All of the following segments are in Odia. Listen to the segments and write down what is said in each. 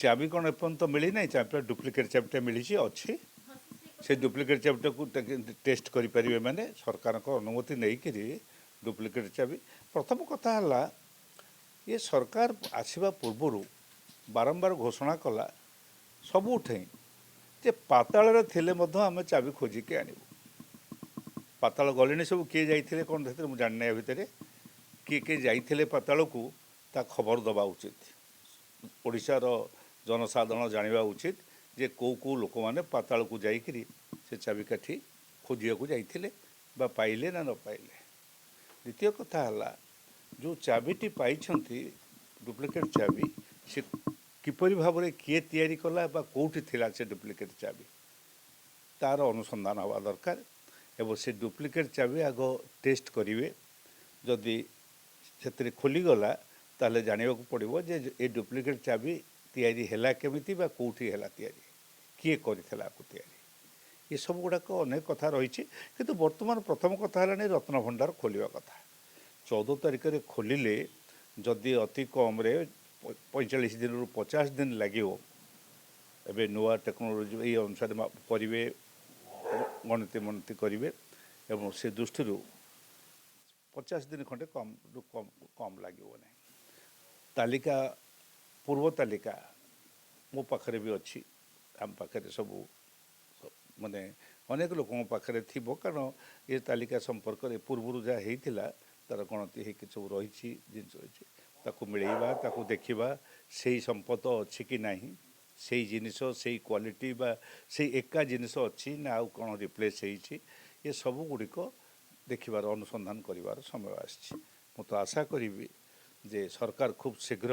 ଚାବି କ'ଣ ଏପର୍ଯ୍ୟନ୍ତ ମିଳିନାହିଁ। ଚାବିଟା ଡୁପ୍ଲିକେଟ୍ ଚାବିଟା ମିଳିଛି ଅଛି। ସେ ଡୁପ୍ଲିକେଟ୍ ଚାବିଟାକୁ ଟେଷ୍ଟ କରିପାରିବେ ମାନେ ସରକାରଙ୍କ ଅନୁମତି ନେଇକରି ଡୁପ୍ଲିକେଟ୍ ଚାବି। ପ୍ରଥମ କଥା ହେଲା ଏ ସରକାର ଆସିବା ପୂର୍ବରୁ ବାରମ୍ବାର ଘୋଷଣା କଲା ସବୁଠେଇଁ ଯେ ପାତାଳରେ ଥିଲେ ମଧ୍ୟ ଆମେ ଚାବି ଖୋଜିକି ଆଣିବୁ। ପାତାଳ ଗଲେଣି ସବୁ, କିଏ ଯାଇଥିଲେ କ'ଣ ସେଥିରେ ମୁଁ ଜାଣିନି। ୟା ଭିତରେ କିଏ କିଏ ଯାଇଥିଲେ ପାତାଳକୁ ତା ଖବର ଦେବା ଉଚିତ। ଓଡ଼ିଶାର ଜନସାଧାରଣ ଜାଣିବା ଉଚିତ ଯେ କେଉଁ କେଉଁ ଲୋକମାନେ ପାତାଳକୁ ଯାଇକରି ସେ ଚାବିକାଠି ଖୋଜିବାକୁ ଯାଇଥିଲେ ବା ପାଇଲେ ନା ନ ପାଇଲେ। ଦ୍ୱିତୀୟ କଥା ହେଲା ଯେଉଁ ଚାବିଟି ପାଇଛନ୍ତି ଡୁପ୍ଲିକେଟ୍ ଚାବି, ସେ କିପରି ଭାବରେ କିଏ ତିଆରି କଲା ବା କେଉଁଠି ଥିଲା ସେ ଡୁପ୍ଲିକେଟ୍ ଚାବି, ତା'ର ଅନୁସନ୍ଧାନ ହେବା ଦରକାର। ଏବଂ ସେ ଡୁପ୍ଲିକେଟ୍ ଚାବି ଆଗ ଟେଷ୍ଟ କରିବେ। ଯଦି ସେଥିରେ ଖୋଲିଗଲା ତାହେଲେ ଜାଣିବାକୁ ପଡ଼ିବ ଯେ ଏ ଡୁପ୍ଲିକେଟ୍ ଚାବି ତିଆରି ହେଲା କେମିତି ବା କେଉଁଠି ହେଲା ତିଆରି, କିଏ କରିଥିଲା ଆକୁ ତିଆରି। ଏସବୁ ଗୁଡ଼ାକ ଅନେକ କଥା ରହିଛି। କିନ୍ତୁ ବର୍ତ୍ତମାନ ପ୍ରଥମ କଥା ହେଲାଣି ରତ୍ନଭଣ୍ଡାର ଖୋଲିବା କଥା। 14 ତାରିଖରେ ଖୋଲିଲେ ଯଦି ଅତି କମ୍ରେ 45 ଦିନରୁ 50 ଦିନ ଲାଗିବ। ଏବେ ନୂଆ ଟେକ୍ନୋଲୋଜି ଏଇ ଅନୁସାରେ କରିବେ, ଗଣତି କରିବେ ଏବଂ ସେ ଦୃଷ୍ଟିରୁ 50 ଦିନ ଖଣ୍ଡେ କମ୍ ଲାଗିବ ନାହିଁ। ତାଲିକା, ପୂର୍ବ ତାଲିକା ମୋ ପାଖରେ ବି ଅଛି। ଆମ ପାଖରେ ସବୁ ମାନେ ଅନେକ ଲୋକଙ୍କ ପାଖରେ ଥିବ, କାରଣ ଏ ତାଲିକା ସମ୍ପର୍କରେ ପୂର୍ବରୁ ଯାହା ହେଇଥିଲା ତା'ର ଗଣତି ହେଇକି ସବୁ ରହିଛି, ଜିନିଷ ରହିଛି। ତାକୁ ମିଳେଇବା, ତାକୁ ଦେଖିବା, ସେଇ ସମ୍ପଦ ଅଛି କି ନାହିଁ, ସେଇ ଜିନିଷ ସେଇ କ୍ୱାଲିଟି ବା ସେଇ ଏକା ଜିନିଷ ଅଛି ନା ଆଉ କ'ଣ ରିପ୍ଲେସ୍ ହେଇଛି, ଏସବୁ ଗୁଡ଼ିକ ଦେଖିବାର ଅନୁସନ୍ଧାନ କରିବାର ସମୟ ଆସିଛି। ମୁଁ ତ ଆଶା କରିବି ଯେ ସରକାର ଖୁବ୍ ଶୀଘ୍ର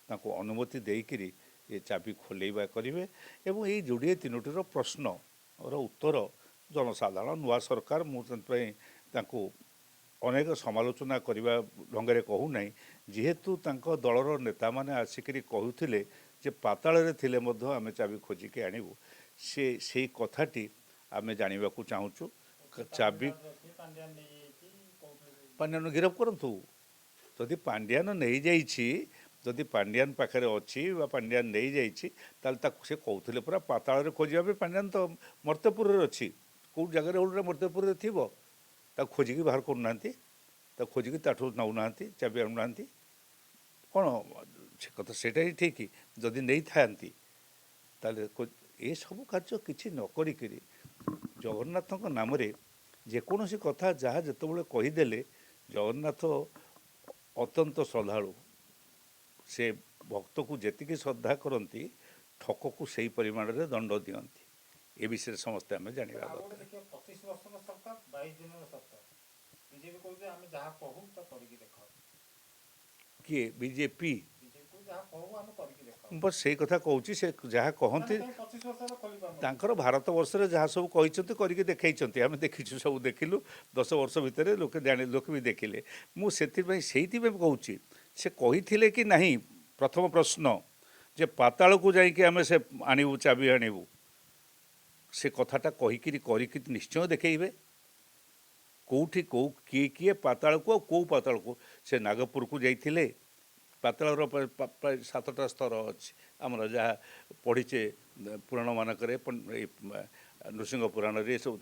ତାଙ୍କୁ ଅନୁମତି ଦେଇକରି ଏ ଚାବି ଖୋଲେଇବା କରିବେ ଏବଂ ଏଇ ଯୋଡ଼ିଏ ତିନୋଟିର ପ୍ରଶ୍ନର ଉତ୍ତର ଜନସାଧାରଣ, ନୂଆ ସରକାର, ମୁଁ ସେଥିପାଇଁ ତାଙ୍କୁ ଅନେକ ସମାଲୋଚନା କରିବା ଢଙ୍ଗରେ କହୁନାହିଁ। ଯେହେତୁ ତାଙ୍କ ଦଳର ନେତାମାନେ ଆସିକରି କହୁଥିଲେ ଯେ ପାତାଳରେ ଥିଲେ ମଧ୍ୟ ଆମେ ଚାବି ଖୋଜିକି ଆଣିବୁ, ସେଇ କଥାଟି ଆମେ ଜାଣିବାକୁ ଚାହୁଁଛୁ। ଚାବି ପାଣ୍ଡିଆନ ଗିରଫ କରନ୍ତୁ। ଯଦି ପାଣ୍ଡିଆନ ନେଇଯାଇଛି, ଯଦି ପାଣ୍ଡିଆନ ପାଖରେ ଅଛି ବା ପାଣ୍ଡିଆନ ନେଇଯାଇଛି, ତାହେଲେ ତାକୁ ସେ କହୁଥିଲେ ପୁରା ପାତାଳରେ ଖୋଜିବା ପାଇଁ। ପାଣ୍ଡିଆନ ତ ମର୍ତ୍ତ୍ୟପୁରରେ ଅଛି, କେଉଁ ଜାଗାରେ ଗୋଟେ ମର୍ତ୍ତ୍ୟପୁରରେ ଥିବ। ତାକୁ ଖୋଜିକି ବାହାର କରୁନାହାନ୍ତି, ତାକୁ ଖୋଜିକି ତାଠୁ ନେଉନାହାନ୍ତି, ଚାବି ଆଣୁନାହାନ୍ତି। କ'ଣ ସେ କଥା ସେଇଟା ହିଁ ଠିକ୍। ଯଦି ନେଇଥାନ୍ତି ତାହେଲେ ଏସବୁ କାର୍ଯ୍ୟ କିଛି ନ କରିକିରି ଜଗନ୍ନାଥଙ୍କ ନାମରେ ଯେକୌଣସି କଥା ଯାହା ଯେତେବେଳେ କହିଦେଲେ, ଜଗନ୍ନାଥ ଅତ୍ୟନ୍ତ ଶ୍ରଦ୍ଧାଳୁ। ସେ ଭକ୍ତକୁ ଯେତିକି ଶ୍ରଦ୍ଧା କରନ୍ତି, ଠକକୁ ସେହି ପରିମାଣରେ ଦଣ୍ଡ ଦିଅନ୍ତି। ଏ ବିଷୟରେ ସମସ୍ତେ ଆମେ ଜାଣିବା ଦରକାର। 25 ବର୍ଷର ସରକାର, 22 ଦିନର ସରକାର। ବିଜେପି କହୁଛି ଆମେ ଯାହା କହୁ ତା କରିକି ଦେଖାଉ। କିଏ? ବିଜେପି ଯାହା କହୁ ଆମେ କରିକି ଦେଖାଉ। ବସ୍ ସେଇ କଥା କହୁଛି। ସେ ଯାହା କହନ୍ତି, 25 ବର୍ଷର ଖୋଲିପାରୁନ ତାଙ୍କର ଭାରତବର୍ଷରେ ଯାହା ସବୁ କହିଛନ୍ତି କରିକି ଦେଖାଇଛନ୍ତି। ଆମେ ଦେଖିଛୁ, ସବୁ ଦେଖିଲୁ। 10 ବର୍ଷ ଭିତରେ ଲୋକେ ଲୋକେ ବି ଦେଖିଲେ। ମୁଁ ସେଇଥିପାଇଁ କହୁଛି, ସେ କହିଥିଲେ କି ନାହିଁ, ପ୍ରଥମ ପ୍ରଶ୍ନ ଯେ ପାତାଳକୁ ଯାଇକି ଆମେ ସେ ଆଣିବୁ, ଚାବି ଆଣିବୁ, ସେ କଥାଟା କହିକିରି କରିକି ନିଶ୍ଚୟ ଦେଖେଇବେ। କେଉଁଠି କିଏ ପାତାଳକୁ ଆଉ କେଉଁ ପାତାଳକୁ। ସେ ନାଗପୁରକୁ ଯାଇଥିଲେ। ପାତାଳର ପ୍ରାୟ 7ଟା ସ୍ତର ଅଛି। ଆମର ଯାହା ପଢ଼ିଛେ ପୁରାଣମାନଙ୍କରେ, ନୃସିଂହ ପୁରାଣରେ, ଏସବୁ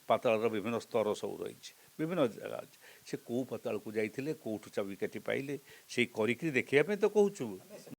ପାତାଳର ବିଭିନ୍ନ ସ୍ତର ସବୁ ରହିଛି, ବିଭିନ୍ନ ଜାଗା ଅଛି। ସେ କେଉଁ ପାତାଳକୁ ଯାଇଥିଲେ, କେଉଁଠୁ ଚାବିକାଠି ପାଇଲେ, ସେଇ କରିକିରି ଦେଖିବା ପାଇଁ ତ କହୁଛୁ।